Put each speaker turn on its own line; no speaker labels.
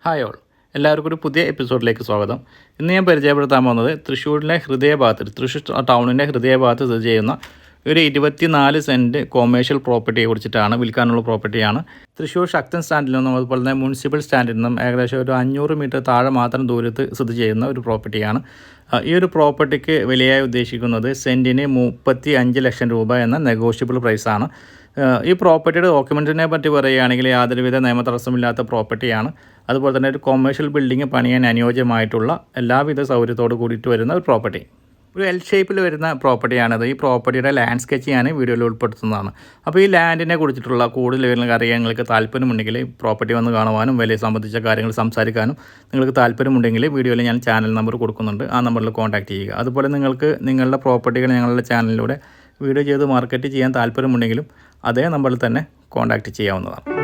Hi all, എല്ലാവർക്കും ഒരു പുതിയ എപ്പിസോഡിലേക്ക് സ്വാഗതം. ഇന്ന് ഞാൻ പരിചയപ്പെടുത്താൻ പോകുന്നത് തൃശ്ശൂരിലെ ഹൃദയഭാഗത്ത്, തൃശ്ശൂർ ടൗണിൻ്റെ ഹൃദയഭാഗത്ത് സ്ഥിതി ചെയ്യുന്ന ഒരു 24 സെൻറ്റ് കൊമേഴ്ഷ്യൽ പ്രോപ്പർട്ടിയെ കുറിച്ചിട്ടാണ്. വിൽക്കാനുള്ള പ്രോപ്പർട്ടിയാണ്. തൃശ്ശൂർ ശക്തൻ സ്റ്റാൻഡിൽ നിന്നും അതുപോലെ തന്നെ മുനിസിപ്പൽ സ്റ്റാൻഡിൽ നിന്നും ഏകദേശം ഒരു 500 മീറ്റർ താഴെ മാത്രം ദൂരത്ത് സ്ഥിതി ചെയ്യുന്ന ഒരു പ്രോപ്പർട്ടിയാണ്. ഈ ഒരു പ്രോപ്പർട്ടിക്ക് വിലയായി ഉദ്ദേശിക്കുന്നത് സെൻറ്റിന് 35 ലക്ഷം രൂപ എന്ന നെഗോഷ്യബിൾ പ്രൈസാണ്. ഈ പ്രോപ്പർട്ടിയുടെ ഡോക്യുമെൻറ്റിനെ പറ്റി പറയുകയാണെങ്കിൽ യാതൊരുവിധ നിയമ തടസ്സമില്ലാത്ത പ്രോപ്പർട്ടിയാണ്. അതുപോലെ തന്നെ ഒരു കൊമേഴ്ഷ്യൽ ബിൽഡിംഗ് പണിയാൻ അനുയോജ്യമായിട്ടുള്ള എല്ലാവിധ സൗകര്യത്തോട് കൂടിയിട്ട് വരുന്ന ഒരു പ്രോപ്പർട്ടി. ഒരു എൽ ഷേപ്പിൽ വരുന്ന പ്രോപ്പർട്ടിയാണത്. ഈ പ്രോപ്പർട്ടിയുടെ ലാൻഡ് സ്കെച്ച് ഞാൻ വീഡിയോയിൽ ഉൾപ്പെടുത്തുന്നതാണ്. അപ്പോൾ ഈ ലാൻഡിനെ കുറിച്ചിട്ടുള്ള കൂടുതൽ വിവരങ്ങൾ അറിയാൻ നിങ്ങൾക്ക് താല്പര്യമുണ്ടെങ്കിൽ പ്രോപ്പർട്ടി വന്ന് കാണുവാനും വിലയെ സംബന്ധിച്ച കാര്യങ്ങൾ സംസാരിക്കാനും നിങ്ങൾക്ക് താല്പര്യമുണ്ടെങ്കിൽ വീഡിയോയിൽ ഞാൻ ചാനൽ നമ്പർ കൊടുക്കുന്നുണ്ട്. ആ നമ്പറിൽ കോൺടാക്റ്റ് ചെയ്യുക. അതുപോലെ നിങ്ങൾക്ക് നിങ്ങളുടെ പ്രോപ്പർട്ടികൾ ഞങ്ങളുടെ ചാനലിലൂടെ വീഡിയോ ചെയ്ത് മാർക്കറ്റ് ചെയ്യാൻ താല്പര്യമുണ്ടെങ്കിലും അതേ നമ്പറിൽ തന്നെ കോൺടാക്റ്റ് ചെയ്യാവുന്നതാണ്.